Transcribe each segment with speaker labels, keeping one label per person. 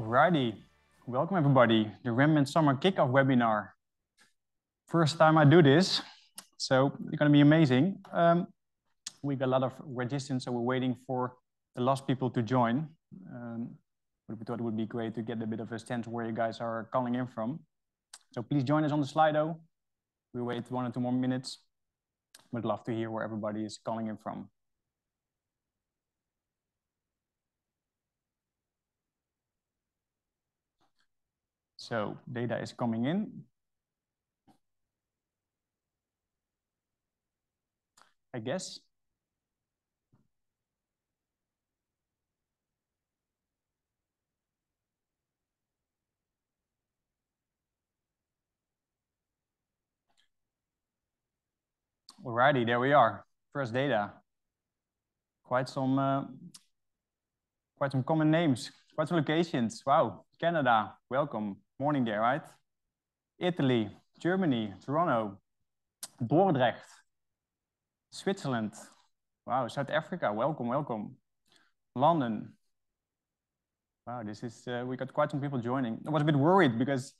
Speaker 1: Alrighty, welcome everybody. The Rentman Summer Kickoff webinar. First time I do this, so it's gonna be amazing. We got a lot of registrants, so we're waiting for the last people to join. But we thought it would be great to get a bit of a sense where you guys are calling in from. So please join us on the Slido. We'll wait 1 or 2 more minutes. We'd love to hear where everybody is calling in from. So data is coming in. I guess. Alrighty, there we are. First data. Quite some common names, quite some locations. Wow, Canada, welcome. Morning there, right? Italy, Germany, Toronto, Dordrecht, Switzerland. Wow, South Africa, welcome, welcome. London. Wow, this is, we got quite some people joining. I was a bit worried because it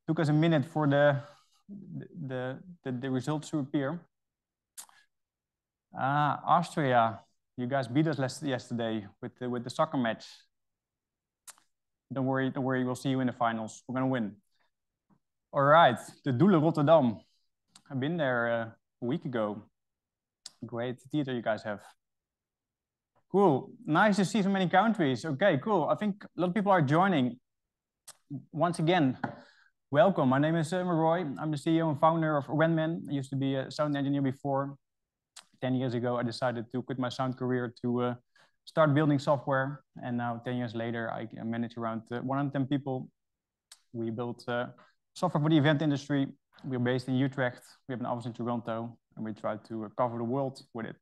Speaker 1: took us a minute for the results to appear. Austria, you guys beat us yesterday with the soccer match. Don't worry, we'll see you in the finals. We're gonna win. All right, the Doelen Rotterdam. I've been there a week ago. Great theater you guys have. Cool, nice to see so many countries. Okay, cool. I think a lot of people are joining. Once again, welcome. My name is Summer Roy. I'm the CEO and founder of Rentman. I used to be a sound engineer before. 10 years ago, I decided to quit my sound career to start building software. And now 10 years later, I manage around 110 people. We built software for the event industry. We're based in Utrecht. We have an office in Toronto, and we try to cover the world with it.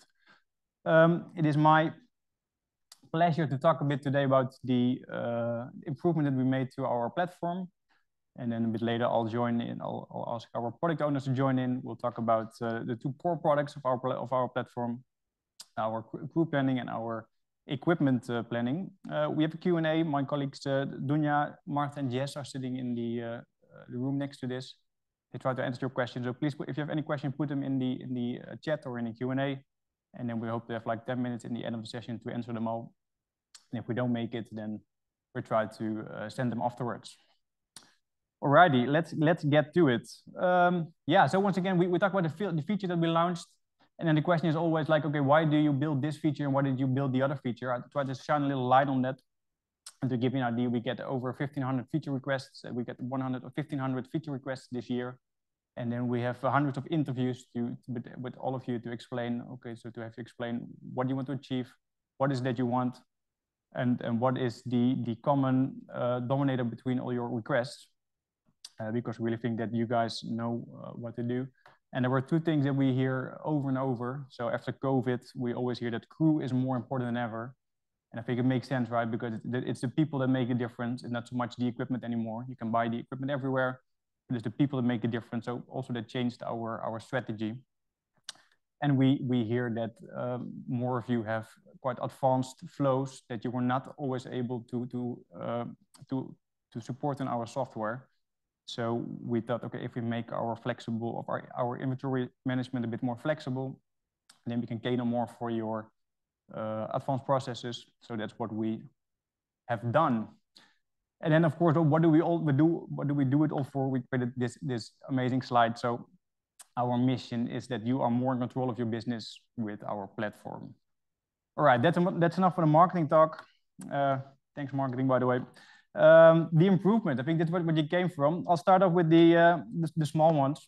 Speaker 1: It is my pleasure to talk a bit today about the improvement that we made to our platform. And then a bit later, I'll join in. I'll ask our product owners to join in. We'll talk about the 2 core products of our platform, our crew planning and our equipment planning. We have a Q&A. My colleagues Dunja, Martha, and Jess are sitting in the room next to this. They try to answer your questions. So please, if you have any questions, put them in the chat or in the Q&A. And then we hope to have like 10 minutes in the end of the session to answer them all. And if we don't make it, then we try to send them afterwards. Alrighty, let's get to it. Yeah, so once again, we talk about the feature that we launched. And then the question is always like, okay, why do you build this feature and why did you build the other feature? I try to shine a little light on that. And to give you an idea, we get over 1,500 feature requests. We get 100 or 1,500 feature requests this year. And then we have hundreds of interviews with all of you to explain, okay, so to have to explain what you want to achieve, what is that you want, and what is the common denominator between all your requests. Because we really think that you guys know what to do. And there were 2 things that we hear over and over. So after COVID, we always hear that crew is more important than ever. And I think it makes sense, right? Because it's the people that make a difference and not so much the equipment anymore. You can buy the equipment everywhere, but it's the people that make a difference. So also that changed our strategy. And we hear that more of you have quite advanced flows that you were not always able to support in our software. So we thought, okay, if we make our inventory management a bit more flexible, then we can cater more for your advanced processes. So that's what we have done. And then, of course, what do we do it all for? We created this amazing slide. So our mission is that you are more in control of your business with our platform. All right, that's enough for the marketing talk. Thanks, marketing, by the way. The improvement, I think that's where you came from. I'll start off with the small ones.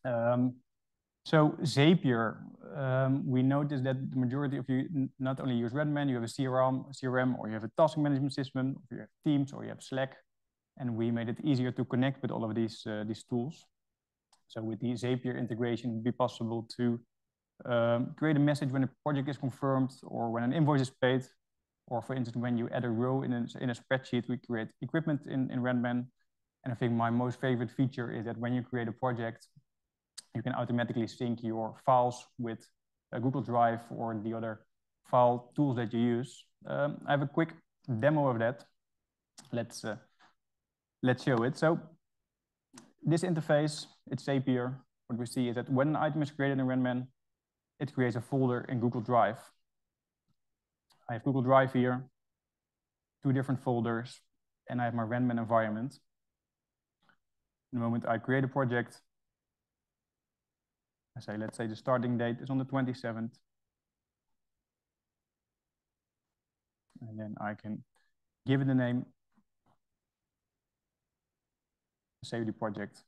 Speaker 1: So Zapier, we noticed that the majority of you not only use Rentman, you have a CRM, or you have a task management system, or you have Teams, or you have Slack, and we made it easier to connect with all of these tools. So with the Zapier integration, it would be possible to create a message when a project is confirmed, or when an invoice is paid. Or for instance, when you add a row in a spreadsheet, we create equipment in Rentman. And I think my most favorite feature is that when you create a project, you can automatically sync your files with a Google Drive or the other file tools that you use. I have a quick demo of that. let's show it. So this interface, it's Zapier. What we see is that when an item is created in Rentman, it creates a folder in Google Drive. I have Google Drive here, 2 different folders, and I have my Rentman environment. The moment I create a project, I say, let's say the starting date is on the 27th. And then I can give it a name, save the project.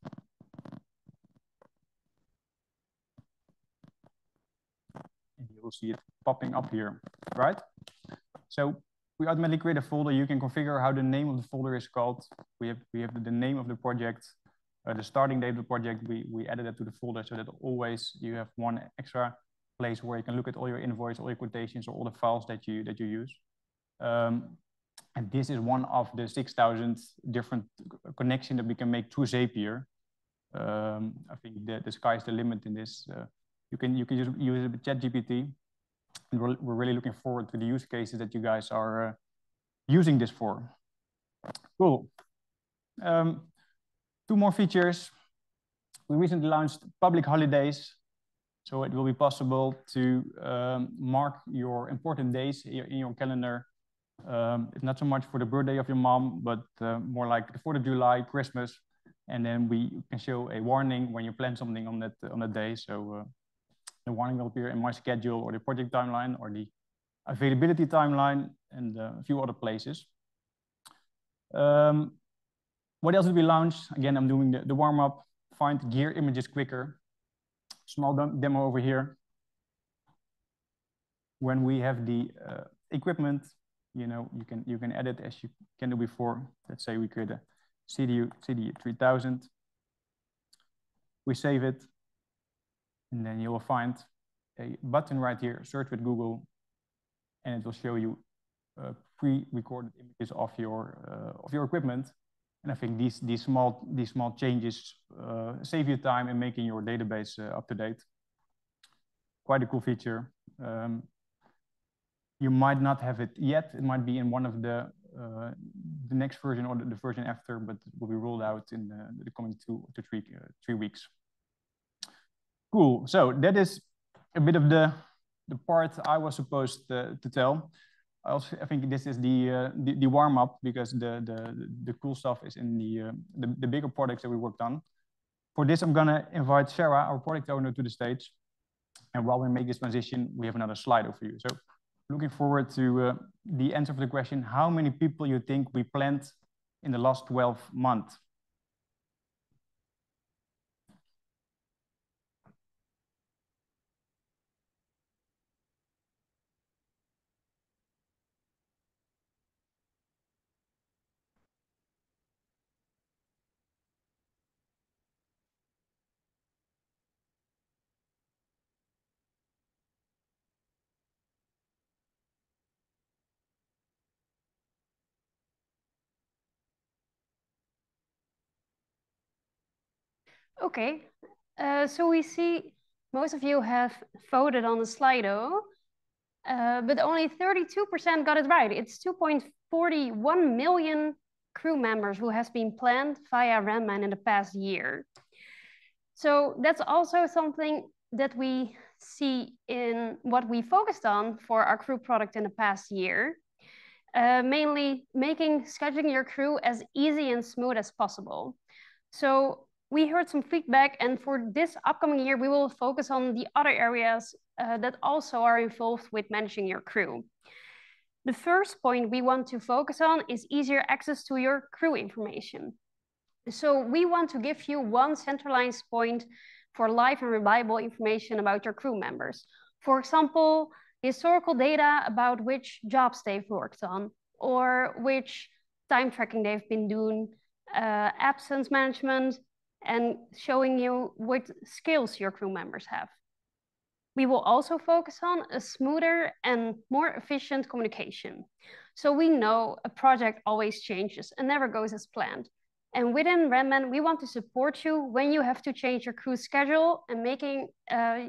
Speaker 1: And you will see it popping up here, right? So we automatically create a folder. You can configure how the name of the folder is called. We have the name of the project, the starting date of the project. We added that to the folder so that always you have one extra place where you can look at all your invoice, all your quotations, or all the files that you use. And this is one of the 6,000 different connections that we can make through Zapier. I think the sky's the limit in this. You can use it with ChatGPT. And we're really looking forward to the use cases that you guys are using this for. Cool. 2 more features. We recently launched public holidays. So it will be possible to mark your important days in your calendar. It's not so much for the birthday of your mom, but more like the 4th of July, Christmas. And then we can show a warning when you plan something on that day. So the warning will appear in my schedule or the project timeline or the availability timeline and a few other places. What else did we launch? Again, I'm doing the warm-up. Find gear images quicker. Small demo over here. When we have the equipment, you can edit as you can do before. Let's say we create a CD 3000. We save it. And then you will find a button right here, search with Google, and it will show you pre-recorded images of your equipment. And I think these small changes save you time in making your database up to date. Quite a cool feature. You might not have it yet. It might be in one of the next version or the version after, but it will be rolled out in the coming 2 to 3 weeks. Cool. So that is a bit of the part I was supposed to tell. I think this is the warm up because the cool stuff is in the bigger products that we worked on. For this, I'm gonna invite Sarah, our product owner, to the stage. And while we make this transition, we have another slide for you. So looking forward to the answer of the question: how many people you think we planned in the last 12 months?
Speaker 2: Okay, so we see most of you have voted on the Slido, but only 32% got it right. It's 2.41 million crew members who has been planned via Rentman in the past year. So that's also something that we see in what we focused on for our crew product in the past year. Mainly making scheduling your crew as easy and smooth as possible. So we heard some feedback, and for this upcoming year, we will focus on the other areas that also are involved with managing your crew. The first point we want to focus on is easier access to your crew information. So we want to give you one centralized point for live and reliable information about your crew members. For example, historical data about which jobs they've worked on, or which time tracking they've been doing, absence management, and showing you what skills your crew members have. We will also focus on a smoother and more efficient communication. So we know a project always changes and never goes as planned. And within Rentman, we want to support you when you have to change your crew schedule and making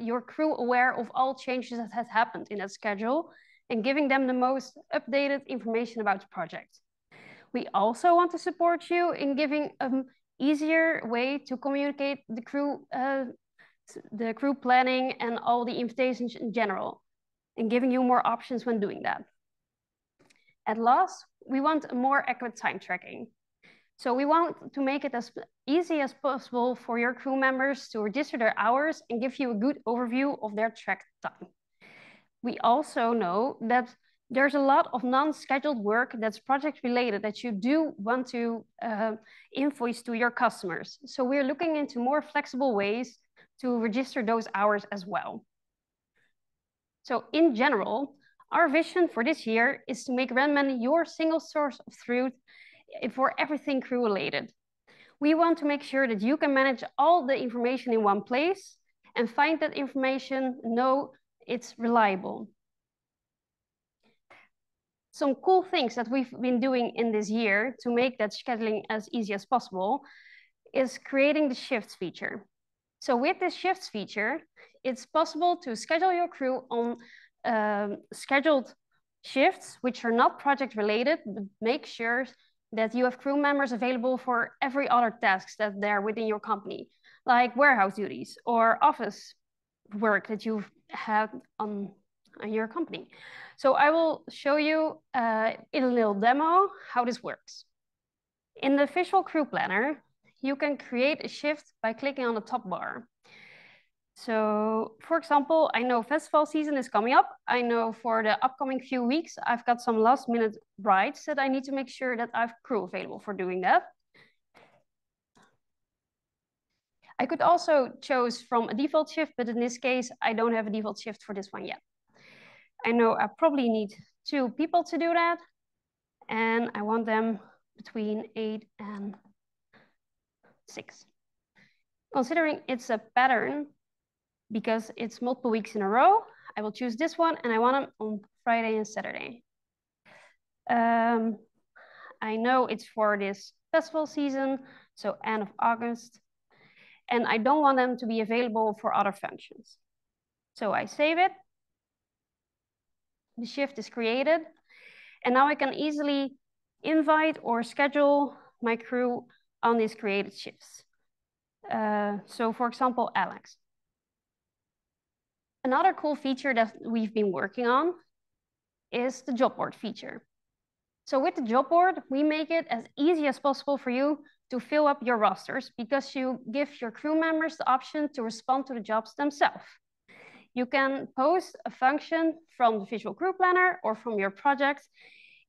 Speaker 2: your crew aware of all changes that has happened in that schedule and giving them the most updated information about the project. We also want to support you in giving an easier way to communicate the crew planning and all the invitations in general, and giving you more options when doing that. At last, we want a more accurate time tracking. So we want to make it as easy as possible for your crew members to register their hours and give you a good overview of their tracked time. We also know that there's a lot of non-scheduled work that's project related that you do want to invoice to your customers. So we're looking into more flexible ways to register those hours as well. So in general, our vision for this year is to make Rentman your single source of truth for everything crew related. We want to make sure that you can manage all the information in one place and find that information, know it's reliable. Some cool things that we've been doing in this year to make that scheduling as easy as possible is creating the shifts feature. So with this shifts feature, it's possible to schedule your crew on scheduled shifts, which are not project related, but make sure that you have crew members available for every other tasks that they're within your company, like warehouse duties or office work that you've had on your company. So I will show you in a little demo how this works. In the visual crew planner, you can create a shift by clicking on the top bar. So for example, I know festival season is coming up. I know for the upcoming few weeks, I've got some last minute rides that I need to make sure that I have crew available for doing that. I could also choose from a default shift, but in this case, I don't have a default shift for this one yet. I know I probably need 2 people to do that, and I want them between 8 and 6. Considering it's a pattern, because it's multiple weeks in a row, I will choose this one, and I want them on Friday and Saturday. I know it's for this festival season, so end of August, and I don't want them to be available for other functions. So I save it. The shift is created, and now I can easily invite or schedule my crew on these created shifts. So for example, Alex. Another cool feature that we've been working on is the job board feature. So with the job board, we make it as easy as possible for you to fill up your rosters because you give your crew members the option to respond to the jobs themselves. You can post a function from the visual crew planner or from your project,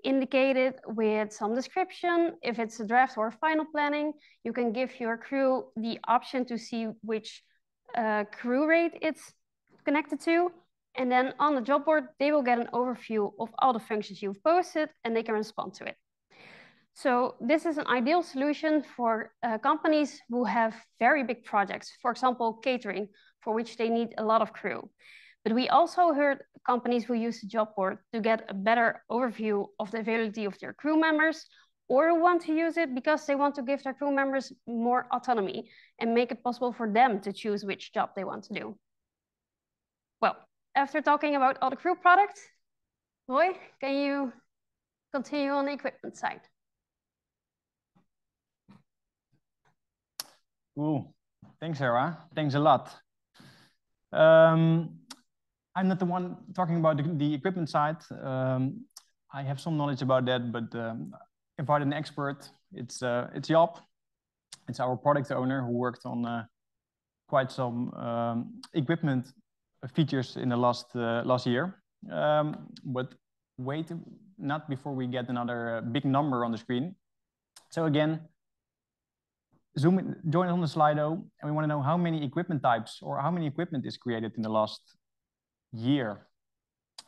Speaker 2: indicated with some description. If it's a draft or a final planning, you can give your crew the option to see which crew rate it's connected to. And then on the job board, they will get an overview of all the functions you've posted and they can respond to it. So this is an ideal solution for companies who have very big projects, for example, catering, for which they need a lot of crew. But we also heard companies who use the job board to get a better overview of the availability of their crew members, or want to use it because they want to give their crew members more autonomy and make it possible for them to choose which job they want to do. Well, after talking about all the crew products, Roy, can you continue on the equipment side?
Speaker 1: Cool. Thanks, Sarah. Thanks a lot. I'm not the one talking about the equipment side. I have some knowledge about that, but invited an expert. It's Job. It's our product owner who worked on quite some equipment features in the last year. But wait, not before we get another big number on the screen. So again, zoom in, join on the Slido, and we want to know how many equipment types or how many equipment is created in the last year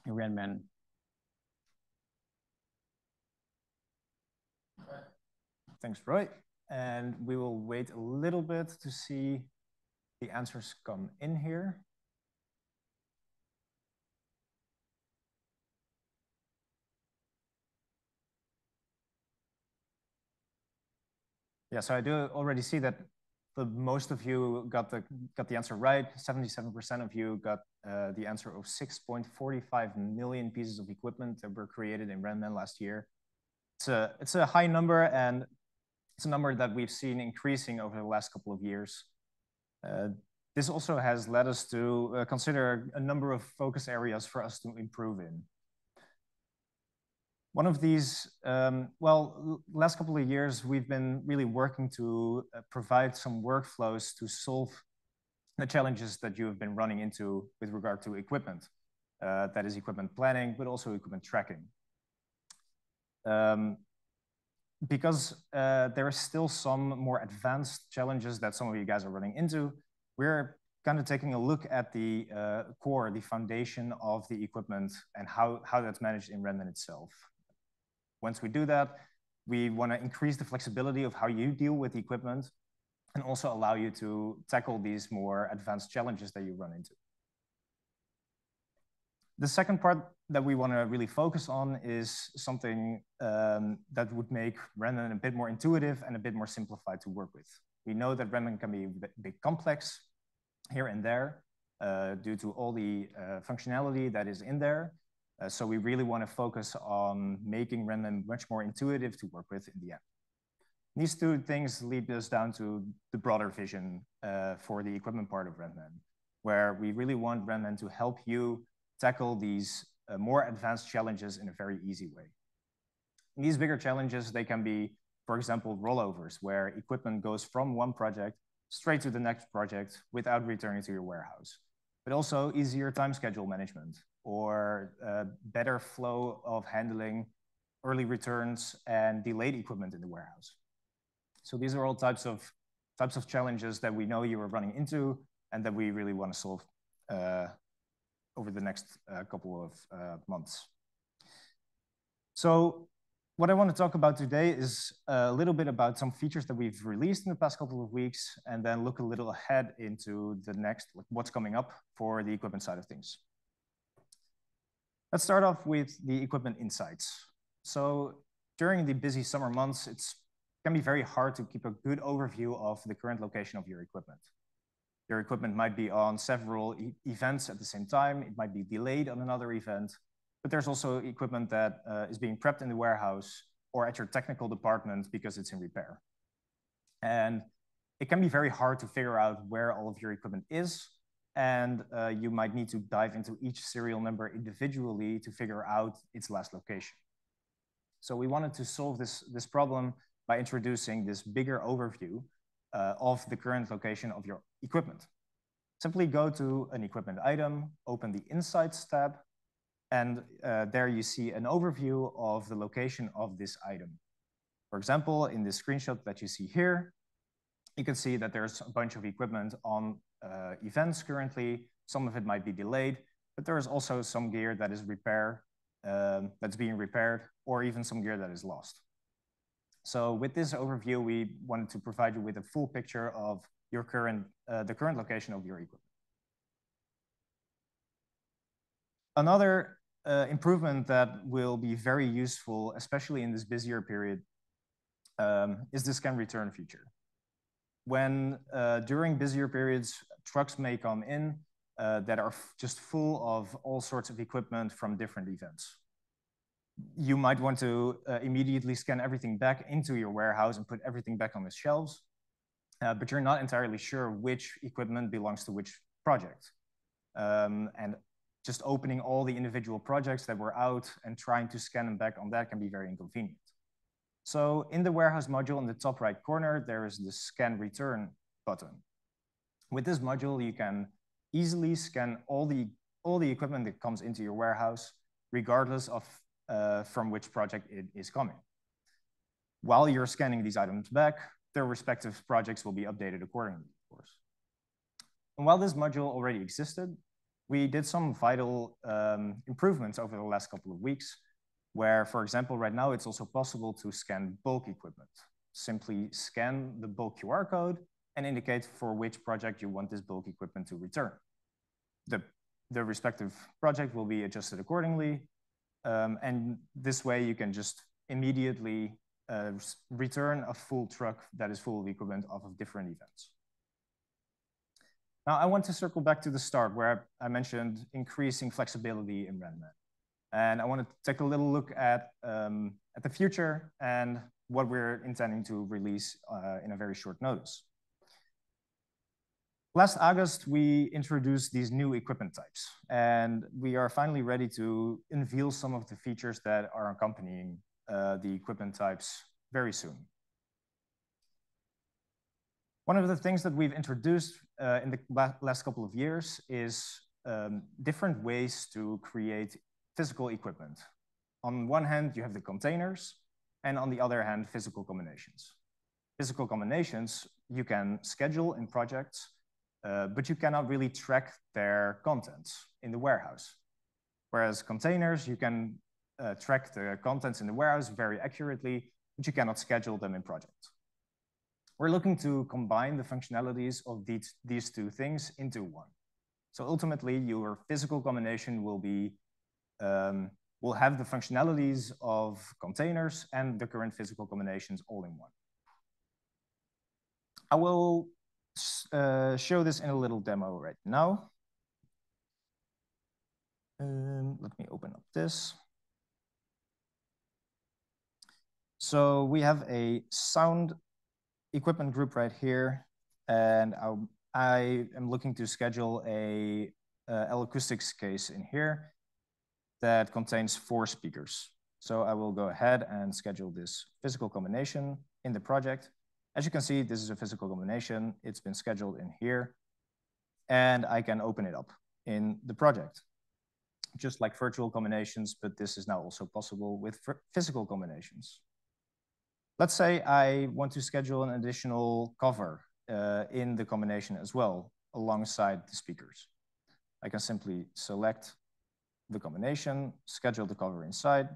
Speaker 1: in Rentman.
Speaker 3: Thanks, Roy. And we will wait a little bit to see the answers come in here. Yeah, so I do already see that most of you got the answer right. 77% of you got the answer of 6.45 million pieces of equipment that were created in Rentman last year. It's a high number, and it's a number that we've seen increasing over the last couple of years. This also has led us to consider a number of focus areas for us to improve in. One of these, last couple of years, we've been really working to provide some workflows to solve the challenges that you have been running into with regard to equipment. That is equipment planning, but also equipment tracking. Because there are still some more advanced challenges that some of you guys are running into, we're kind of taking a look at the core, the foundation of the equipment and how that's managed in Rentman itself. Once we do that, we want to increase the flexibility of how you deal with the equipment and also allow you to tackle these more advanced challenges that you run into. The second part that we want to really focus on is something that would make Rentman a bit more intuitive and a bit more simplified to work with. We know that Rentman can be a bit complex here and there due to all the functionality that is in there. So we really want to focus on making Rentman much more intuitive to work with in the end. These two things lead us down to the broader vision for the equipment part of Rentman, where we really want Rentman to help you tackle these more advanced challenges in a very easy way. And these bigger challenges, they can be, for example, rollovers, where equipment goes from one project straight to the next project without returning to your warehouse, but also easier time schedule management or better flow of handling early returns and delayed equipment in the warehouse. So these are all types of challenges that we know you are running into and that we really want to solve over the next couple of months. So what I want to talk about today is a little bit about some features that we've released in the past couple of weeks, and then look a little ahead into the next, like what's coming up for the equipment side of things. Let's start off with the equipment insights. So during the busy summer months, it can be very hard to keep a good overview of the current location of your equipment. Your equipment might be on several events at the same time. It might be delayed on another event, but there's also equipment that is being prepped in the warehouse or at your technical department because it's in repair. And it can be very hard to figure out where all of your equipment is. And you might need to dive into each serial number individually to figure out its last location. So we wanted to solve this problem by introducing this bigger overview of the current location of your equipment. Simply go to an equipment item, open the Insights tab, and there you see an overview of the location of this item. For example, in this screenshot that you see here, you can see that there's a bunch of equipment on events currently. Some of it might be delayed, but there is also some gear that is that's being repaired, or even some gear that is lost. So with this overview, we wanted to provide you with a full picture of your the current location of your equipment. Another improvement that will be very useful, especially in this busier period, is the scan return feature. When during busier periods, trucks may come in that are just full of all sorts of equipment from different events. You might want to immediately scan everything back into your warehouse and put everything back on the shelves, but you're not entirely sure which equipment belongs to which project. And just opening all the individual projects that were out and trying to scan them back on that can be very inconvenient. So in the warehouse module in the top right corner, there is the scan return button. With this module, you can easily scan all the equipment that comes into your warehouse, regardless of from which project it is coming. While you're scanning these items back, their respective projects will be updated accordingly, of course. And while this module already existed, we did some vital improvements over the last couple of weeks, where, for example, right now, it's also possible to scan bulk equipment. Simply scan the bulk QR code and indicate for which project you want this bulk equipment to return. The respective project will be adjusted accordingly. And this way you can just immediately return a full truck that is full of equipment off of different events. Now I want to circle back to the start where I mentioned increasing flexibility in Rentman. And I want to take a little look at the future and what we're intending to release in a very short notice. Last August, we introduced these new equipment types, and we are finally ready to unveil some of the features that are accompanying the equipment types very soon. One of the things that we've introduced in the last couple of years is different ways to create physical equipment. On one hand, you have the containers, and on the other hand, physical combinations. Physical combinations you can schedule in projects, but you cannot really track their contents in the warehouse. Whereas containers, you can track the contents in the warehouse very accurately, but you cannot schedule them in projects. We're looking to combine the functionalities of these two things into one. So ultimately, your physical combination will have the functionalities of containers and the current physical combinations all in one. I will show this in a little demo right now. Let me open up this. So we have a sound equipment group right here, and I am looking to schedule a L-acoustics case in here that contains 4 speakers. So I will go ahead and schedule this physical combination in the project. As you can see, this is a physical combination. It's been scheduled in here, and I can open it up in the project. Just like virtual combinations, but this is now also possible with physical combinations. Let's say I want to schedule an additional cover in the combination as well, alongside the speakers. I can simply select the combination, schedule the cover inside,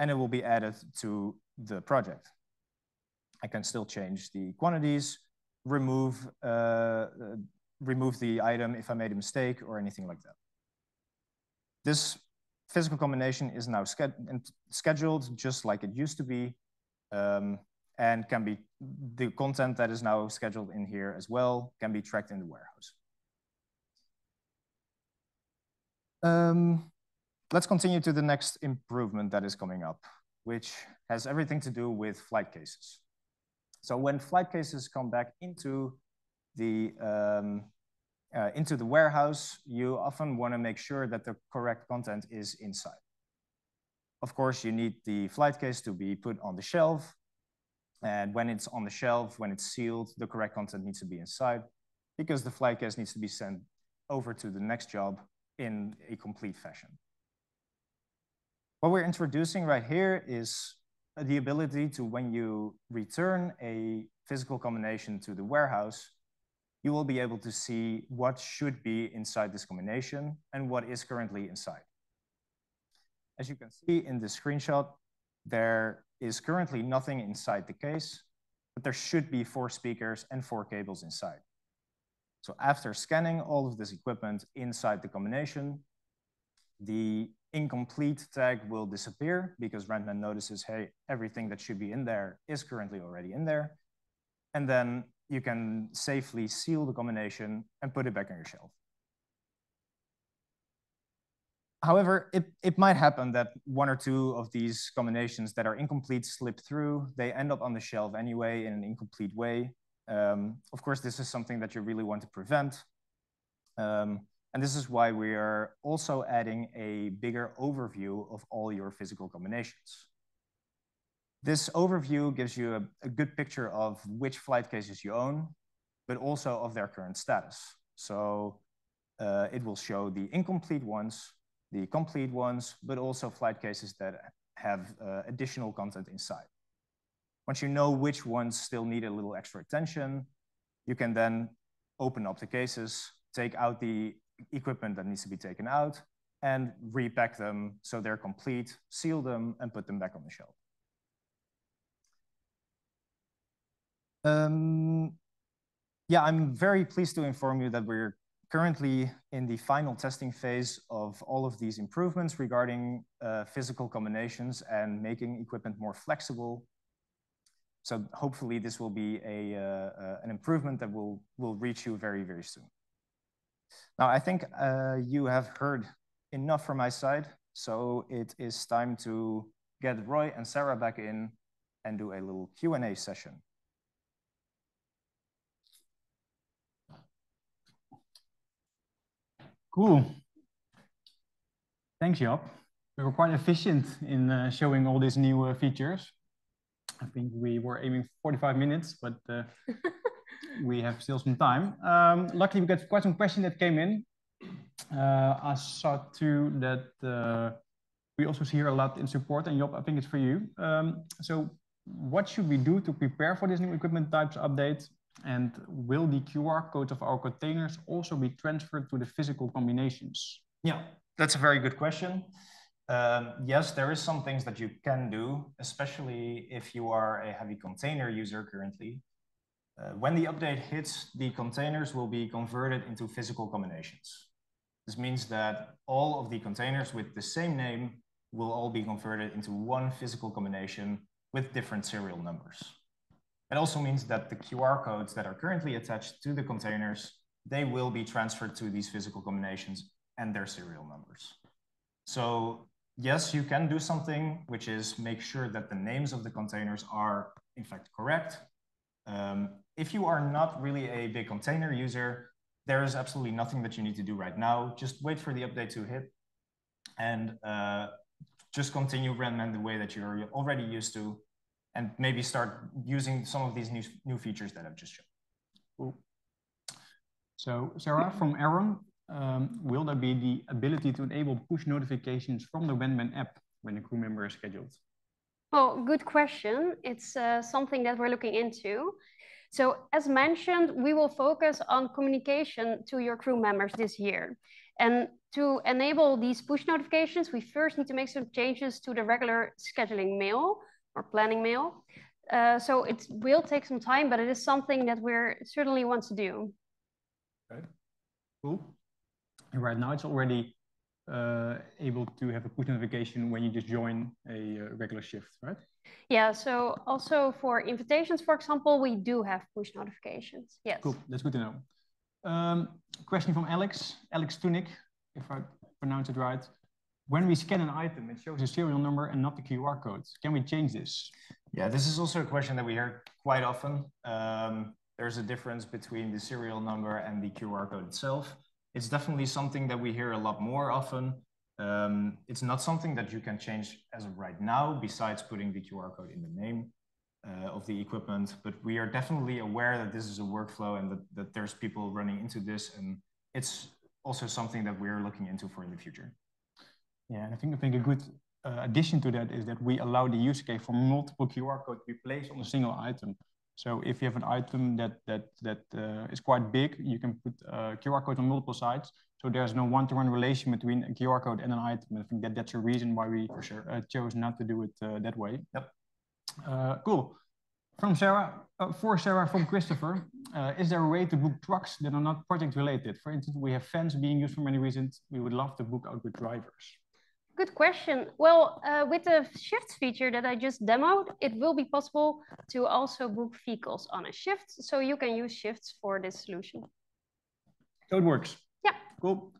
Speaker 3: and it will be added to the project. I can still change the quantities, remove the item if I made a mistake or anything like that. This physical combination is now scheduled just like it used to be, and can be, the content that is now scheduled in here as well can be tracked in the warehouse. Let's continue to the next improvement that is coming up, which has everything to do with flight cases. So when flight cases come back into the warehouse, you often want to make sure that the correct content is inside. Of course, you need the flight case to be put on the shelf. And when it's on the shelf, when it's sealed, the correct content needs to be inside, because the flight case needs to be sent over to the next job in a complete fashion. What we're introducing right here is the ability to, when you return a physical combination to the warehouse, you will be able to see what should be inside this combination and what is currently inside. As you can see in the screenshot, there is currently nothing inside the case, but there should be 4 speakers and 4 cables inside. So after scanning all of this equipment inside the combination, the incomplete tag will disappear because Rentman notices, hey, everything that should be in there is currently already in there. And then you can safely seal the combination and put it back on your shelf. However, it might happen that 1 or 2 of these combinations that are incomplete slip through. They end up on the shelf anyway in an incomplete way. Of course, this is something that you really want to prevent. And this is why we are also adding a bigger overview of all your physical combinations. This overview gives you a good picture of which flight cases you own, but also of their current status. So it will show the incomplete ones, the complete ones, but also flight cases that have additional content inside. Once you know which ones still need a little extra attention, you can then open up the cases, take out the equipment that needs to be taken out, and repack them so they're complete, seal them, and put them back on the shelf. Yeah, I'm very pleased to inform you that we're currently in the final testing phase of all of these improvements regarding physical combinations and making equipment more flexible. So hopefully this will be an improvement that will reach you very, very soon. Now, I think you have heard enough from my side. So it is time to get Roy and Sarah back in and do a little Q&A session.
Speaker 1: Cool. Thanks, Job. We were quite efficient in showing all these new features. I think we were aiming for 45 minutes, but we have still some time. Luckily, we got quite some questions that came in. I saw too that we also see here a lot in support, and Job, I think it's for you. So what should we do to prepare for this new equipment types update? And will the QR codes of our containers also be transferred to the physical combinations?
Speaker 3: Yeah, that's a very good question. Yes, there is some things that you can do, especially if you are a heavy container user currently. When the update hits, the containers will be converted into physical combinations. This means that all of the containers with the same name will all be converted into one physical combination with different serial numbers. It also means that the QR codes that are currently attached to the containers, they will be transferred to these physical combinations and their serial numbers. So yes, you can do something, which is make sure that the names of the containers are in fact correct. If you are not really a big container user, there is absolutely nothing that you need to do right now. Just wait for the update to hit and just continue Rentman the way that you're already used to, and maybe start using some of these new features that I've just shown.
Speaker 1: Cool. So Sarah, from Aaron, will there be the ability to enable push notifications from the Rentman app when a crew member is scheduled?
Speaker 2: Well, good question. It's something that we're looking into. So as mentioned, we will focus on communication to your crew members this year. And to enable these push notifications, we first need to make some changes to the regular scheduling mail or planning mail. So it will take some time, but it is something that we're certainly want to do.
Speaker 1: Okay, cool. And right now it's already able to have a push notification when you just join a regular shift, right?
Speaker 2: Yeah, so also for invitations, for example, we do have push notifications. Yes.
Speaker 1: Cool, that's good to know. Question from Alex Tunick, if I pronounce it right. When we scan an item, it shows a serial number and not the QR code. Can we change this?
Speaker 3: Yeah, this is also a question that we hear quite often. There's a difference between the serial number and the QR code itself. It's definitely something that we hear a lot more often. It's not something that you can change as of right now, besides putting the QR code in the name of the equipment. But we are definitely aware that this is a workflow and that there's people running into this. And it's also something that we're looking into for in the future.
Speaker 1: Yeah, and I think a good addition to that is that we allow the use case for multiple QR codes to be placed on a single item. So if you have an item that is quite big, you can put QR codes on multiple sites. So there's no one-to-one relation between a QR code and an item. I think that's a reason why we for sure chose not to do it that way.
Speaker 3: Yep.
Speaker 1: Cool. From Sarah, for Sarah, from Christopher, is there a way to book trucks that are not project related? For instance, we have vans being used for many reasons. We would love to book out with drivers.
Speaker 2: Good question. Well, with the shifts feature that I just demoed, it will be possible to also book vehicles on a shift. So you can use shifts for this solution.
Speaker 1: So it works.
Speaker 2: Yeah.
Speaker 1: Cool.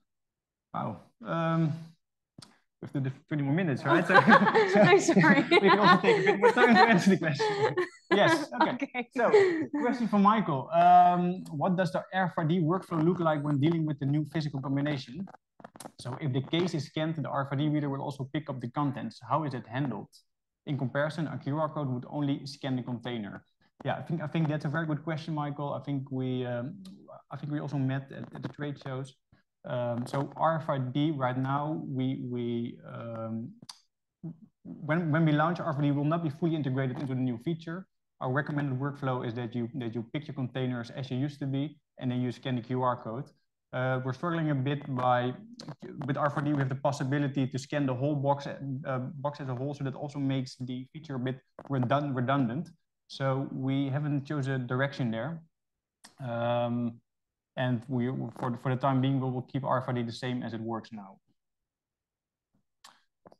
Speaker 1: Wow. We have to do 20 more minutes, right? So,
Speaker 2: I'm sorry.
Speaker 1: We can also take a bit more time to answer the question. Yes. Okay. So, question from Michael. What does the RFID workflow look like when dealing with the new physical combination? So if the case is scanned, the RFID reader will also pick up the contents. How is it handled? In comparison, a QR code would only scan the container. Yeah, I think that's a very good question, Michael. I think we also met at the trade shows. So RFID right now, when we launch RFID, will not be fully integrated into the new feature. Our recommended workflow is that you pick your containers as you used to be, and then you scan the QR code. We're struggling a bit with RFID. We have the possibility to scan the whole box as a whole, so that also makes the feature a bit redundant. So we haven't chosen a direction there. And for the time being, we will keep RFID the same as it works now.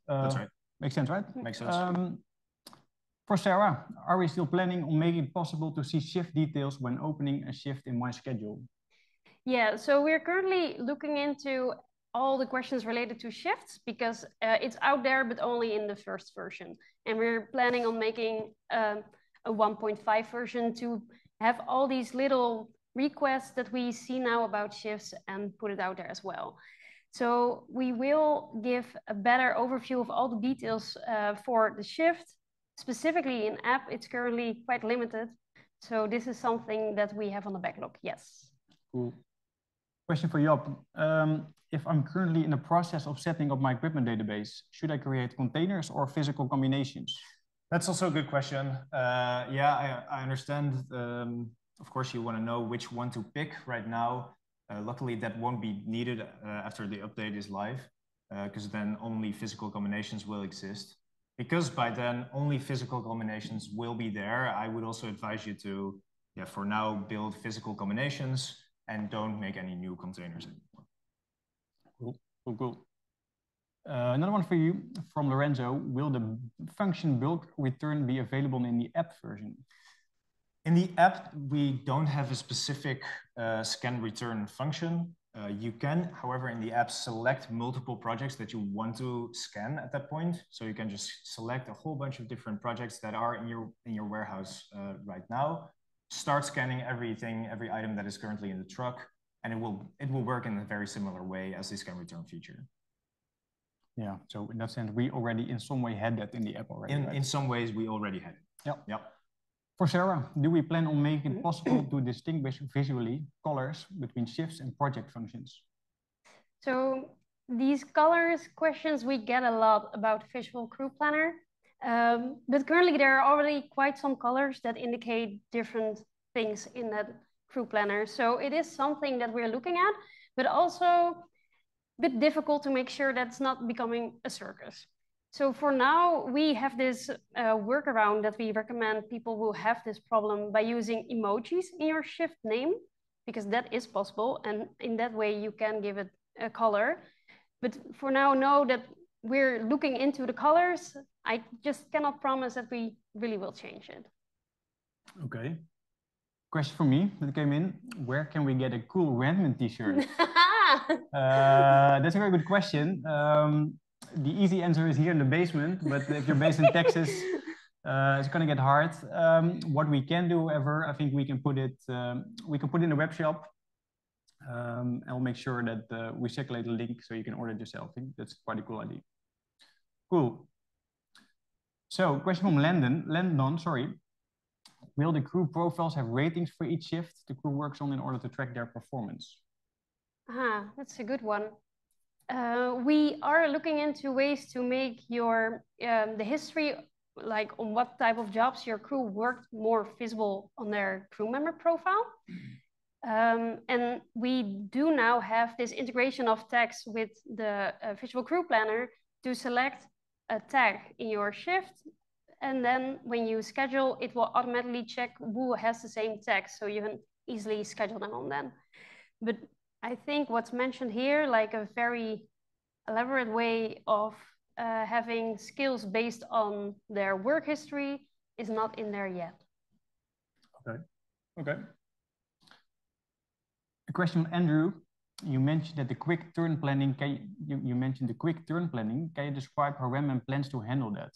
Speaker 3: That's right.
Speaker 1: Makes sense, right?
Speaker 3: Makes sense.
Speaker 1: For Sarah, are we still planning on making it possible to see shift details when opening a shift in my schedule?
Speaker 2: Yeah, so we're currently looking into all the questions related to shifts because it's out there, but only in the first version. And we're planning on making a 1.5 version to have all these little requests that we see now about shifts and put it out there as well. So we will give a better overview of all the details for the shift. Specifically in app, it's currently quite limited. So this is something that we have on the backlog, yes.
Speaker 1: Cool. Question for Job. If I'm currently in the process of setting up my equipment database, should I create containers or physical combinations?
Speaker 3: That's also a good question. Yeah, I understand. Of course, you want to know which one to pick right now. Luckily, that won't be needed after the update is live, because then only physical combinations will exist. Because by then, only physical combinations will be there, I would also advise you to, for now, build physical combinations and don't make any new containers anymore.
Speaker 1: Cool, cool, cool. Another one for you from Lorenzo. Will the function bulk return be available in the app version?
Speaker 3: In the app, we don't have a specific scan return function. You can, however, in the app, select multiple projects that you want to scan at that point. So you can just select a whole bunch of different projects that are in your warehouse right now. Start scanning everything, every item that is currently in the truck, and it will work in a very similar way as the scan return feature.
Speaker 1: Yeah, so in that sense, we already in some way had that in the app already.
Speaker 3: In some ways, we already had it.
Speaker 1: Yep.
Speaker 3: Yep.
Speaker 1: For Sarah, do we plan on making it possible to distinguish visually colors between shifts and project functions?
Speaker 2: So these colors questions we get a lot about Visual Crew Planner, but currently there are already quite some colors that indicate different things in that crew planner. So it is something that we're looking at, but also a bit difficult to make sure that's not becoming a circus. So for now, we have this workaround that we recommend people who have this problem by using emojis in your shift name, because that is possible. And in that way, you can give it a color. But for now, know that we're looking into the colors. I just cannot promise that we really will change it.
Speaker 1: Okay. Question for me that came in. Where can we get a cool Rentman t-shirt? That's a very good question. The easy answer is here in the basement, but if you're based in Texas, it's going to get hard. What we can do, however, I think we can put it in the web shop. And we'll make sure that we circulate the link so you can order it yourself. I think that's quite a cool idea. Cool. So, question from Landon, sorry. Will the crew profiles have ratings for each shift the crew works on in order to track their performance?
Speaker 2: That's a good one. We are looking into ways to make your the history, like on what type of jobs your crew worked, more visible on their crew member profile. And we do now have this integration of tags with the Visual Crew Planner to select a tag in your shift. And then when you schedule, it will automatically check who has the same tag, so you can easily schedule them on them. But I think what's mentioned here, like a very elaborate way of having skills based on their work history, is not in there yet.
Speaker 1: Okay. Okay. A question from Andrew. You mentioned that the quick turn planning. You mentioned the quick turn planning. Can you describe how Rentman plans to handle that?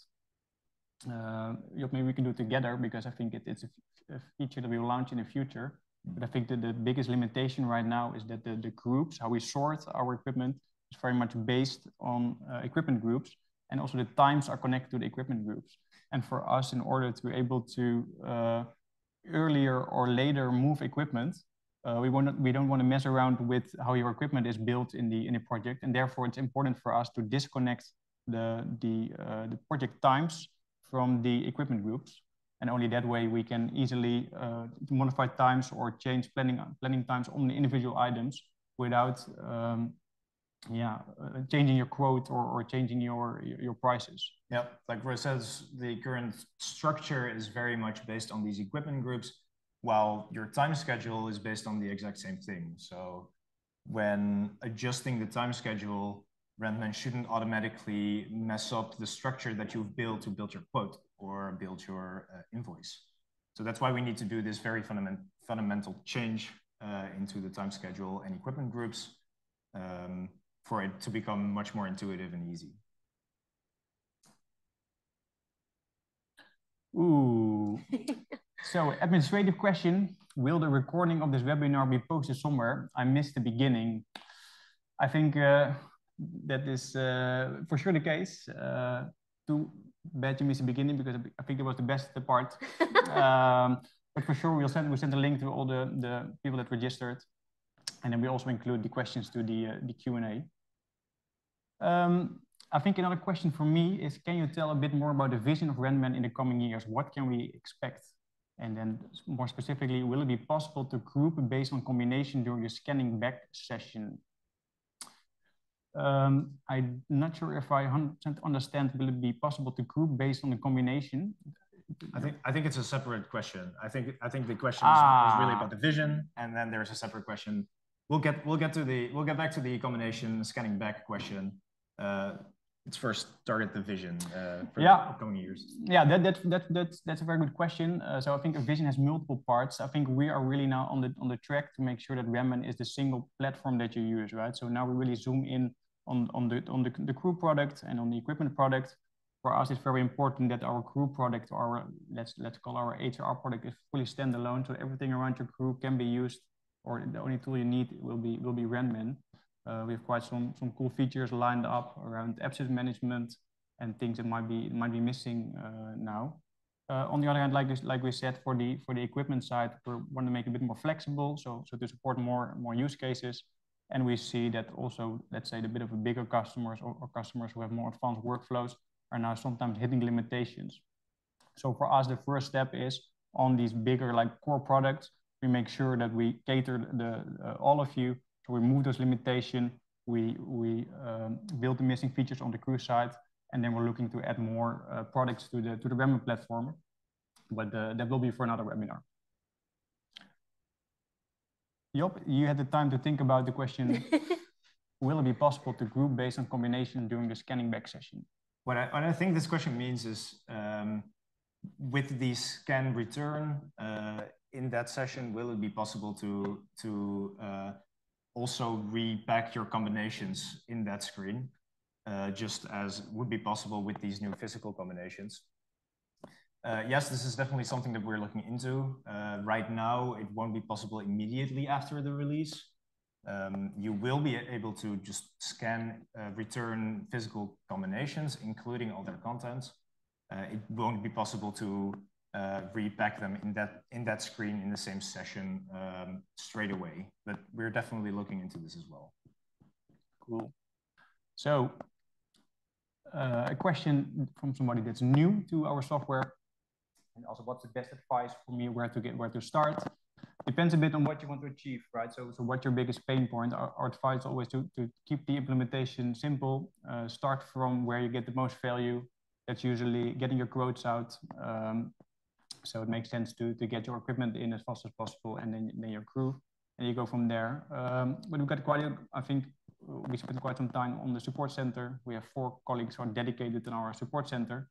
Speaker 1: Maybe we can do it together because I think it's a feature that we will launch in the future. But I think that the biggest limitation right now is that the groups, how we sort our equipment, is very much based on equipment groups, and also the times are connected to the equipment groups. And for us, in order to be able to earlier or later move equipment, we don't want to mess around with how your equipment is built in the project, and therefore it's important for us to disconnect the project times from the equipment groups. And only that way we can easily modify times or change planning times on the individual items without changing your quote or changing your prices.
Speaker 3: Yeah, like Roy says, the current structure is very much based on these equipment groups, while your time schedule is based on the exact same thing. So when adjusting the time schedule, Rentman shouldn't automatically mess up the structure that you've built to build your quote or build your invoice. So that's why we need to do this very fundamental change into the time schedule and equipment groups. for it to become much more intuitive and easy.
Speaker 1: Ooh. So, administrative question. Will the recording of this webinar be posted somewhere? I missed the beginning. I think that is for sure the case. Too bad you missed the beginning because I think it was the best part. But for sure, we send a link to all the people that registered. And then we also include the questions to the Q&A. I think another question for me is, can you tell a bit more about the vision of Rentman in the coming years? What can we expect? And then more specifically, will it be possible to group based on combination during the scanning back session? I'm not sure if I 100% understand, will it be possible to group based on the combination?
Speaker 3: I think it's a separate question. I think the question is really about the vision, and then there's a separate question. We'll get back to the combination scanning back question. Let's first target the vision for the upcoming years.
Speaker 1: Yeah, that's a very good question. So I think a vision has multiple parts. I think we are really now on the track to make sure that Rentman is the single platform that you use, right? So now we really zoom in on the crew product and on the equipment product. For us, it's very important that our crew product, or let's call our HR product, is fully standalone. So everything around your crew can be used, or the only tool you need will be Rentman. We have quite some cool features lined up around absence management and things that might be missing now. On the other hand, like we said, for the equipment side, we want to make it a bit more flexible, so to support more use cases. And we see that also, let's say, the bit of a bigger customers or customers who have more advanced workflows are now sometimes hitting limitations. So for us, the first step is on these bigger core products, we make sure that we cater all of you. So we remove those limitations, we build the missing features on the crew side, and then we're looking to add more products to the Rentman platform. But that will be for another webinar. Job, you had the time to think about the question. Will it be possible to group based on combination during the scanning back session?
Speaker 3: What I think this question means is, with the scan return in that session, will it be possible to also repack your combinations in that screen, just as would be possible with these new physical combinations? Yes, this is definitely something that we're looking into. Right now, it won't be possible immediately after the release. You will be able to just scan, return physical combinations, including all their content. It won't be possible to repack them in that screen in the same session straight away, but we're definitely looking into this as well.
Speaker 1: Cool. So a question from somebody that's new to our software, and also what's the best advice for me where to start? Depends a bit on what you want to achieve, right? So what's your biggest pain point? Our advice is always to keep the implementation simple. Start from where you get the most value. That's usually getting your quotes out. So it makes sense to get your equipment in as fast as possible, and then your crew, and you go from there. But we've got I think we spent quite some time on the support center. We have 4 colleagues who are dedicated in our support center.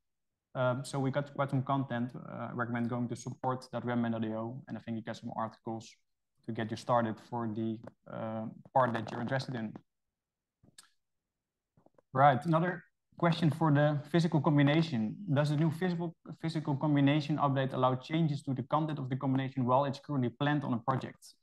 Speaker 1: So we got quite some content. I recommend going to support.rentman.io, and I think you get some articles to get you started for the part that you're interested in. Right, another question for the physical combination. Does the new physical combination update allow changes to the content of the combination while it's currently planned on a project?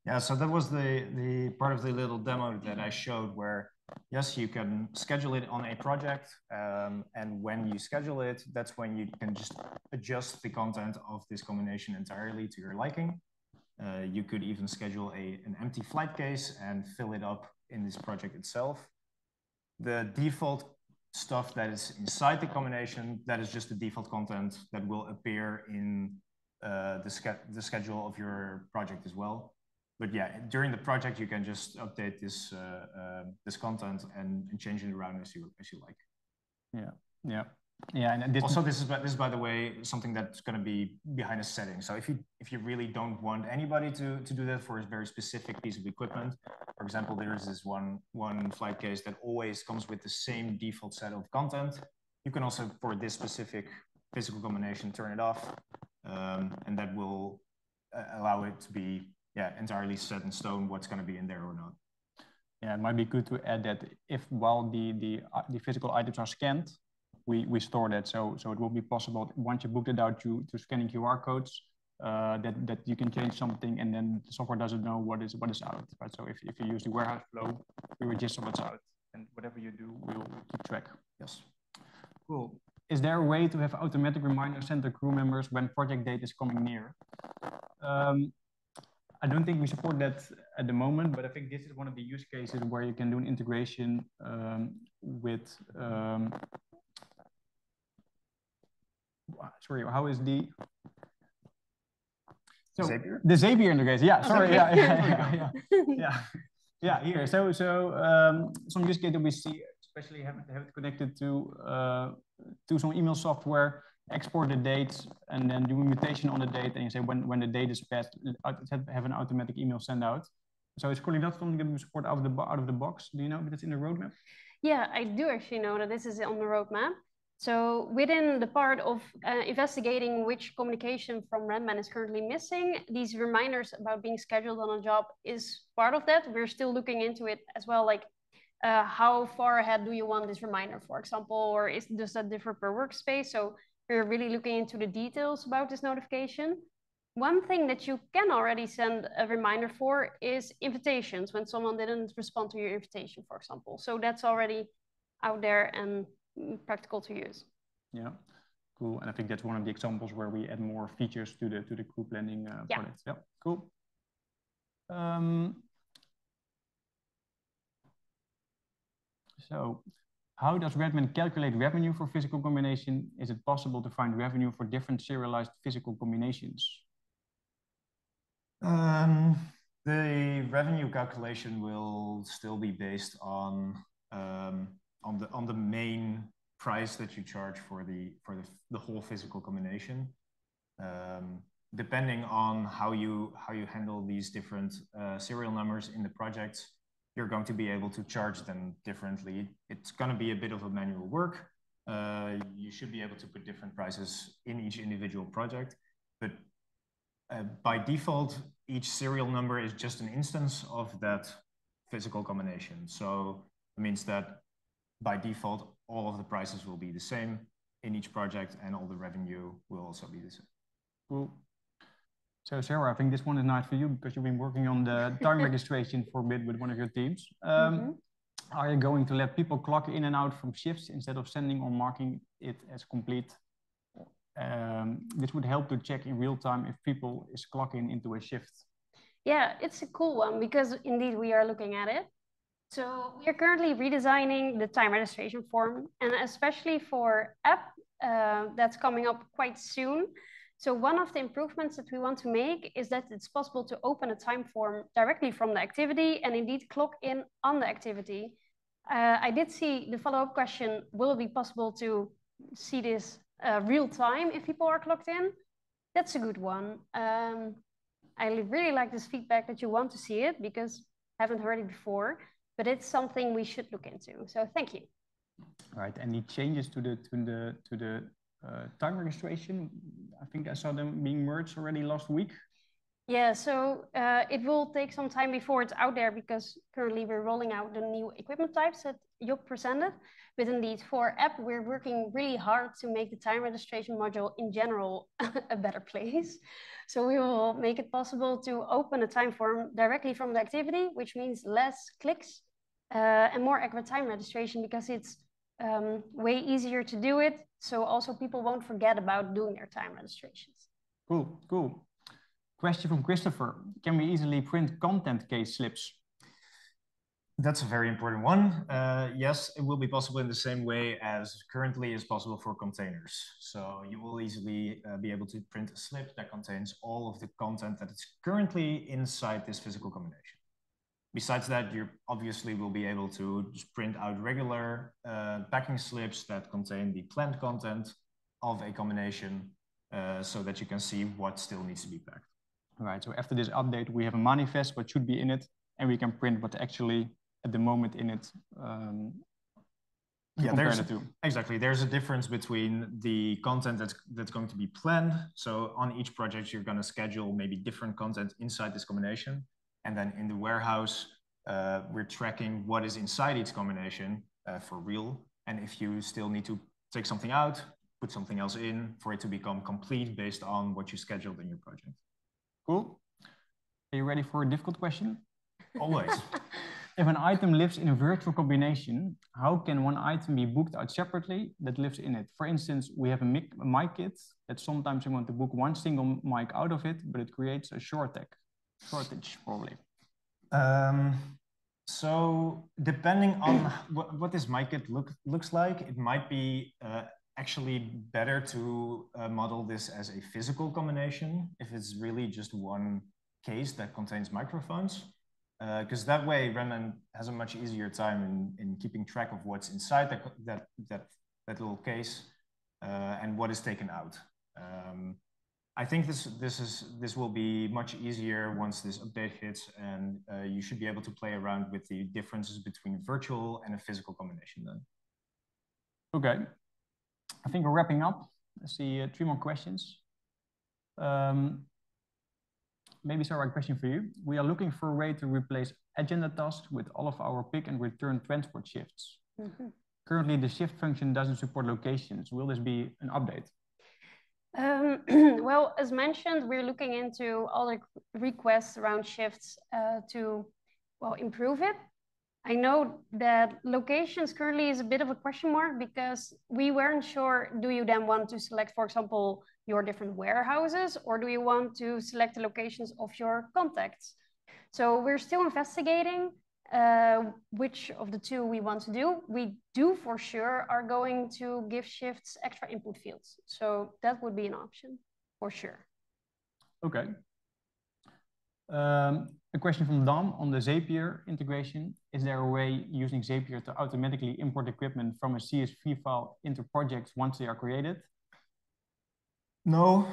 Speaker 3: Yeah, so that was the part of the little demo that I showed where, yes, you can schedule it on a project, and when you schedule it, that's when you can just adjust the content of this combination entirely to your liking. You could even schedule an empty flight case and fill it up in this project itself. The default stuff that is inside the combination, that is just the default content that will appear in the schedule of your project as well. But yeah, during the project, you can just update this content and change it around as you like.
Speaker 1: Yeah. And
Speaker 3: also, this is by the way something that's going to be behind a setting. So if you really don't want anybody to do that for a very specific piece of equipment, for example, there is this one flight case that always comes with the same default set of content. You can also, for this specific physical combination, turn it off, and that will allow it to be entirely set in stone what's going to be in there or not.
Speaker 1: Yeah, it might be good to add that if while the physical items are scanned, we store that. So it will be possible once you book it out to scanning QR codes, that you can change something and then the software doesn't know what is out, right? So if you use the warehouse flow, we register what's out, and whatever you do, we'll keep track.
Speaker 3: Yes.
Speaker 1: Cool. Is there a way to have automatic reminders sent to crew members when project date is coming near? I don't think we support that at the moment, but I think this is one of the use cases where you can do an integration with, sorry, how is the... So
Speaker 3: Zapier?
Speaker 1: The Zapier integration, yeah, sorry, yeah, here. So some use case that we see, especially have it connected to some email software, export the dates, and then do a mutation on the date, and you say when the date is passed, have an automatic email send out. So it's probably not something that we support out of the box. Do you know if it's in the roadmap?
Speaker 2: Yeah, I do actually know that this is on the roadmap. So within the part of investigating which communication from Rentman is currently missing, these reminders about being scheduled on a job is part of that. We're still looking into it as well, like how far ahead do you want this reminder, for example, or does that differ per workspace? So we're really looking into the details about this notification. One thing that you can already send a reminder for is invitations when someone didn't respond to your invitation, for example. So that's already out there and practical to use.
Speaker 1: Yeah, cool. And I think that's one of the examples where we add more features to the crew planning products. Yeah, cool. So how does Rentman calculate revenue for physical combination? Is it possible to find revenue for different serialized physical combinations?
Speaker 3: The revenue calculation will still be based on the main price that you charge for the whole physical combination. Depending on how you handle these different serial numbers in the project, you're going to be able to charge them differently. It's going to be a bit of a manual work. You should be able to put different prices in each individual project, but by default, each serial number is just an instance of that physical combination. So it means that by default, all of the prices will be the same in each project and all the revenue will also be the same.
Speaker 1: Cool. So Sarah, I think this one is nice for you because you've been working on the time registration for a bit with one of your teams. Are you going to let people clock in and out from shifts instead of sending or marking it as complete? This would help to check in real time if people is clocking into a shift.
Speaker 2: Yeah, it's a cool one because indeed we are looking at it. So we are currently redesigning the time registration form, and especially for app that's coming up quite soon. So one of the improvements that we want to make is that it's possible to open a time form directly from the activity and indeed clock in on the activity. I did see the follow-up question, will it be possible to see this real time if people are clocked in? That's a good one. I really like this feedback that you want to see it because I haven't heard it before, but it's something we should look into. So thank you.
Speaker 1: All right, any changes to the time registration? I think I saw them being merged already last week.
Speaker 2: Yeah, so it will take some time before it's out there because currently we're rolling out the new equipment types that Job presented. But indeed, for app, we're working really hard to make the time registration module in general a better place. So we will make it possible to open a time form directly from the activity, which means less clicks and more accurate time registration because it's way easier to do it. So also people won't forget about doing their time registrations.
Speaker 1: Cool, cool. Question from Christopher. Can we easily print content case slips?
Speaker 3: That's a very important one. Yes, it will be possible in the same way as currently is possible for containers. So you will easily be able to print a slip that contains all of the content that is currently inside this physical combination. Besides that, you obviously will be able to just print out regular packing slips that contain the planned content of a combination so that you can see what still needs to be packed.
Speaker 1: All right, so after this update, we have a manifest, what should be in it, and we can print what's actually at the moment in it.
Speaker 3: Yeah, there's a difference between the content that's going to be planned. So on each project, you're going to schedule maybe different content inside this combination. And then in the warehouse, we're tracking what is inside each combination for real. And if you still need to take something out, put something else in for it to become complete based on what you scheduled in your project.
Speaker 1: Cool. Are you ready for a difficult question?
Speaker 3: Always.
Speaker 1: If an item lives in a virtual combination, how can one item be booked out separately that lives in it? For instance, we have a mic kit that sometimes you want to book one single mic out of it, but it creates a shortage probably.
Speaker 3: So depending on what this mic kit looks like, it might be actually better to model this as a physical combination if it's really just one case that contains microphones. Because that way Rentman has a much easier time in keeping track of what's inside that little case and what is taken out. I think this will be much easier once this update hits, and you should be able to play around with the differences between virtual and a physical combination then.
Speaker 1: Okay, I think we're wrapping up. I see 3 more questions. Maybe Sarah, a question for you. We are looking for a way to replace agenda tasks with all of our pick and return transport shifts. Currently, the shift function doesn't support locations. Will this be an update?
Speaker 2: Well, as mentioned, we're looking into all the requests around shifts to, well, improve it. I know that locations currently is a bit of a question mark because we weren't sure, do you then want to select, for example, your different warehouses, or do you want to select the locations of your contacts? So we're still investigating which of the 2 we want to do. We do for sure are going to give shifts extra input fields. So that would be an option for sure.
Speaker 1: Okay. A question from Dom on the Zapier integration. Is there a way using Zapier to automatically import equipment from a CSV file into projects once they are created?
Speaker 3: No,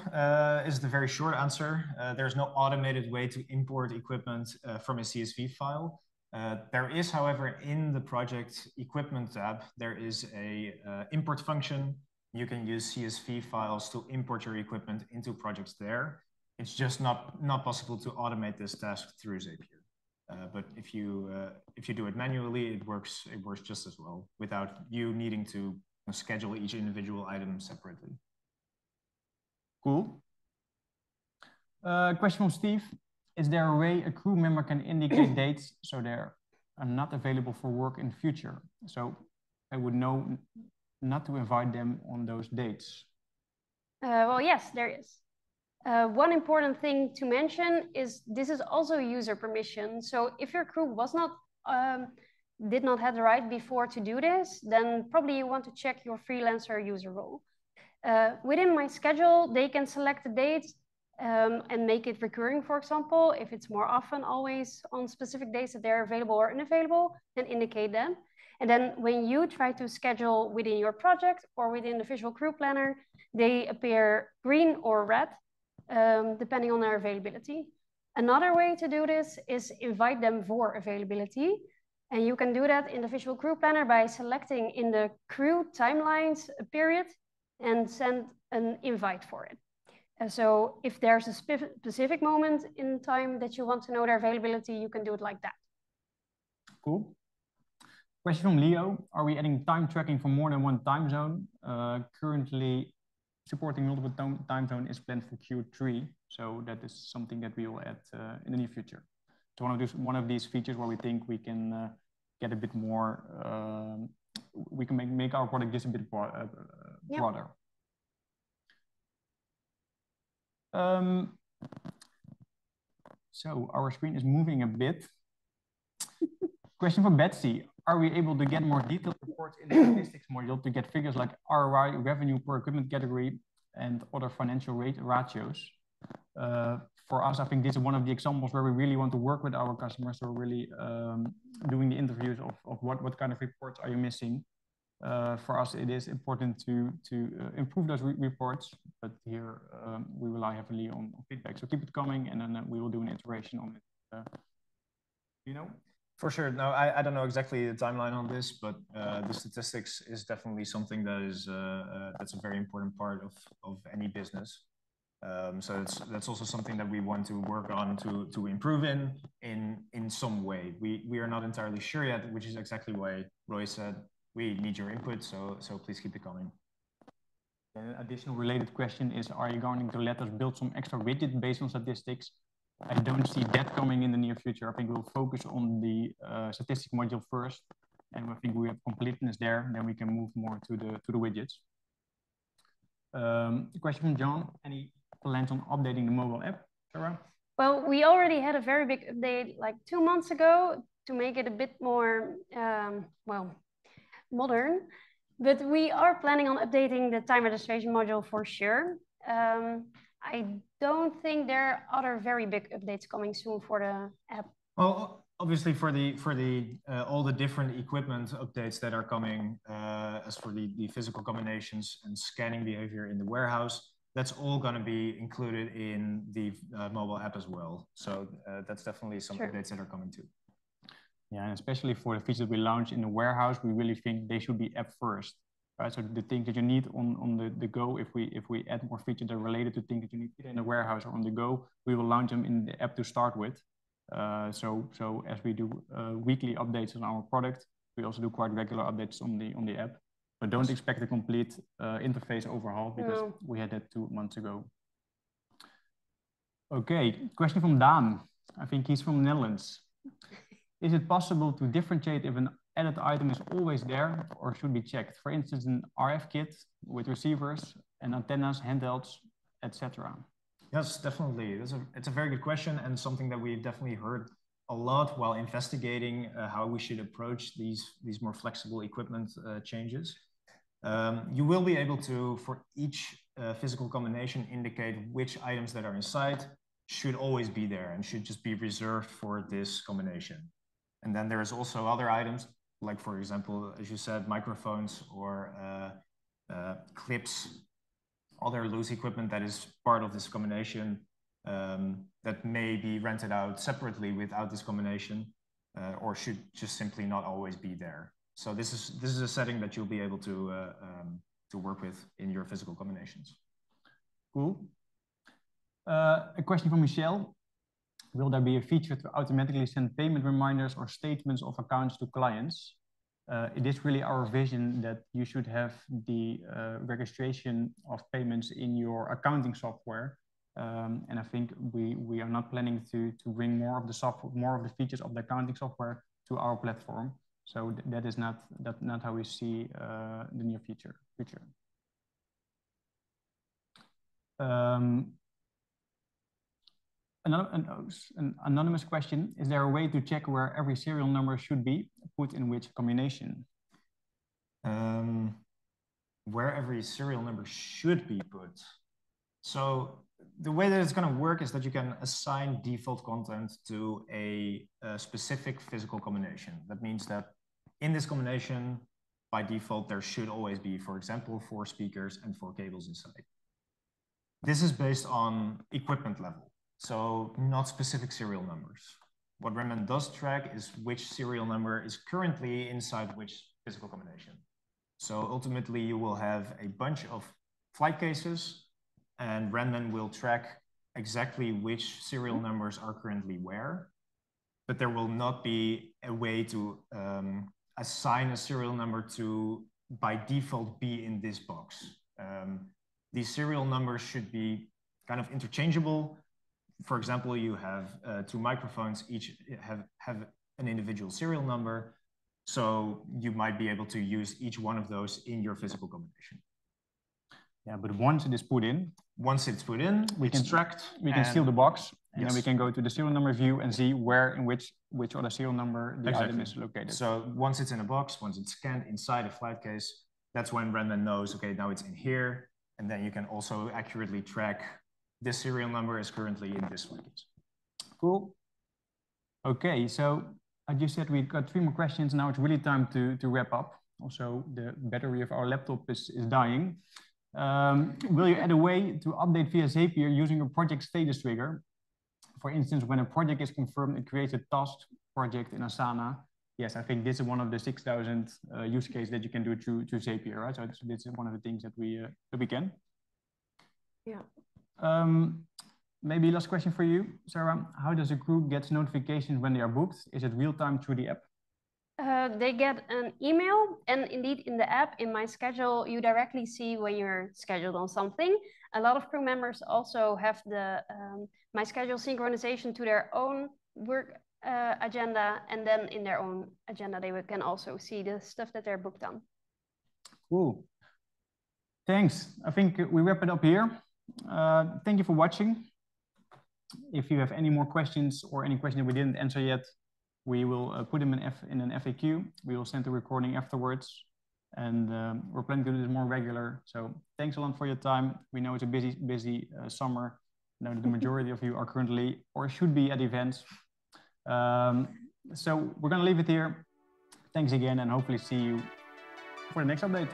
Speaker 3: is the very short answer. There's no automated way to import equipment from a CSV file. There is, however, in the project equipment tab, there is a import function. You can use CSV files to import your equipment into projects there. It's just not possible to automate this task through Zapier. But if you do it manually, it works just as well without you needing to schedule each individual item separately.
Speaker 1: Cool. Question from Steve. Is there a way a crew member can indicate dates so they are not available for work in the future? So I would know not to invite them on those dates.
Speaker 2: Well, yes, there is. One important thing to mention is this is also user permission. So if your crew did not have the right before to do this, then probably you want to check your freelancer user role. Within my schedule, they can select the dates and make it recurring, for example, if it's more often always on specific days that they're available or unavailable, then indicate them. And then when you try to schedule within your project or within the visual crew planner, they appear green or red, depending on their availability. Another way to do this is invite them for availability. And you can do that in the visual crew planner by selecting in the crew timelines period and send an invite for it. So if there's a specific moment in time that you want to know their availability, you can do it like that.
Speaker 1: Cool. Question from Leo. Are we adding time tracking for more than one time zone? Currently, supporting multiple time zone is planned for Q3. So that is something that we will add in the near future. So one of these features where we think we can get a bit more, we can make our product just a bit broader.
Speaker 2: Yep.
Speaker 1: So our screen is moving a bit. Question from Betsy. Are we able to get more detailed reports in the statistics module to get figures like ROI, revenue per equipment category, and other financial ratios? For us, I think this is one of the examples where we really want to work with our customers. So we're really doing the interviews of what kind of reports are you missing. For us, it is important to improve those reports, but here we rely heavily on feedback. So keep it coming, and then we will do an iteration on it. You know?
Speaker 3: For sure. No, I don't know exactly the timeline on this, but the statistics is definitely something that is that's a very important part of any business. So that's also something that we want to work on to improve in some way. We are not entirely sure yet, which is exactly why Roy said we need your input. So please keep it coming.
Speaker 1: An additional related question is, are you going to let us build some extra widget based on statistics? I don't see that coming in the near future. I think we'll focus on the statistic module first, and I think we have completeness there. Then we can move more to the widgets. A question from John: any plans on updating the mobile app, Sarah?
Speaker 2: Well, we already had a very big update like 2 months ago to make it a bit more modern. But we are planning on updating the time registration module for sure. I don't think there are other very big updates coming soon for the app.
Speaker 3: Well, obviously for all the different equipment updates that are coming, as for the physical combinations and scanning behavior in the warehouse, that's all going to be included in the mobile app as well. So that's definitely some updates that are coming too.
Speaker 1: Yeah, and especially for the features we launch in the warehouse, we really think they should be app first, right? So the things that you need on the go, if we add more features that are related to things that you need either in the warehouse or on the go, we will launch them in the app to start with. So as we do weekly updates on our product, we also do quite regular updates on the app. But don't expect a complete interface overhaul, because we had that 2 months ago. Okay, question from Dan. I think he's from the Netherlands. Is it possible to differentiate if an added item is always there or should be checked? For instance, an RF kit with receivers and antennas, handhelds, etc.
Speaker 3: Yes, definitely. It's a very good question, and something that we've definitely heard a lot while investigating how we should approach these more flexible equipment changes. You will be able to, for each physical combination, indicate which items that are inside should always be there and should just be reserved for this combination. And then there is also other items, like for example, as you said, microphones or clips, other loose equipment that is part of this combination that may be rented out separately without this combination, or should just simply not always be there. So this is a setting that you'll be able to work with in your physical combinations.
Speaker 1: Cool. A question from Michelle. Will there be a feature to automatically send payment reminders or statements of accounts to clients? It is really our vision that you should have the registration of payments in your accounting software. And I think we are not planning to bring more of the features of the accounting software to our platform. So that is not how we see the near future. An anonymous question: is there a way to check where every serial number should be put in which combination?
Speaker 3: Where every serial number should be put. So the way that it's going to work is that you can assign default content to a specific physical combination. That means that in this combination, by default, there should always be, for example, 4 speakers and 4 cables inside. This is based on equipment level, so not specific serial numbers. What Rentman does track is which serial number is currently inside which physical combination. So ultimately, you will have a bunch of flight cases, and Rentman will track exactly which serial numbers are currently where, but there will not be a way to assign a serial number to, by default, be in this box. These serial numbers should be kind of interchangeable. For example, you have 2 microphones, each have an individual serial number. So you might be able to use each one of those in your physical combination.
Speaker 1: Yeah, but once it is put in,
Speaker 3: we can track.
Speaker 1: We can seal the box, and then we can go to the serial number view and see where in which other serial number the item is located.
Speaker 3: So once it's in a box, once it's scanned inside a flight case, that's when Rentman knows, okay, now it's in here. And then you can also accurately track this serial number is currently in this flight case.
Speaker 1: Cool. Okay, so I just said we've got 3 more questions. Now it's really time to wrap up. Also, the battery of our laptop is dying. Will you add a way to update via Zapier using a project status trigger? For instance, when a project is confirmed, it creates a task project in Asana. Yes, I think this is one of the 6,000 use cases that you can do through Zapier, right? So this is one of the things that we can.
Speaker 2: Yeah.
Speaker 1: Maybe last question for you, Sarah. How does a crew get notifications when they are booked? Is it real time through the app?
Speaker 2: They get an email, and indeed in the app, in My Schedule, you directly see when you're scheduled on something. A lot of crew members also have the My Schedule synchronization to their own work agenda, and then in their own agenda, they can also see the stuff that they're booked on.
Speaker 1: Cool. Thanks. I think we wrap it up here. Thank you for watching. If you have any more questions or any question that we didn't answer yet, we will put them in an FAQ. We will send the recording afterwards, and we're planning to do this more regular. So thanks a lot for your time. We know it's a busy summer. I know that the majority of you are currently or should be at events. So we're going to leave it here. Thanks again, and hopefully see you for the next update.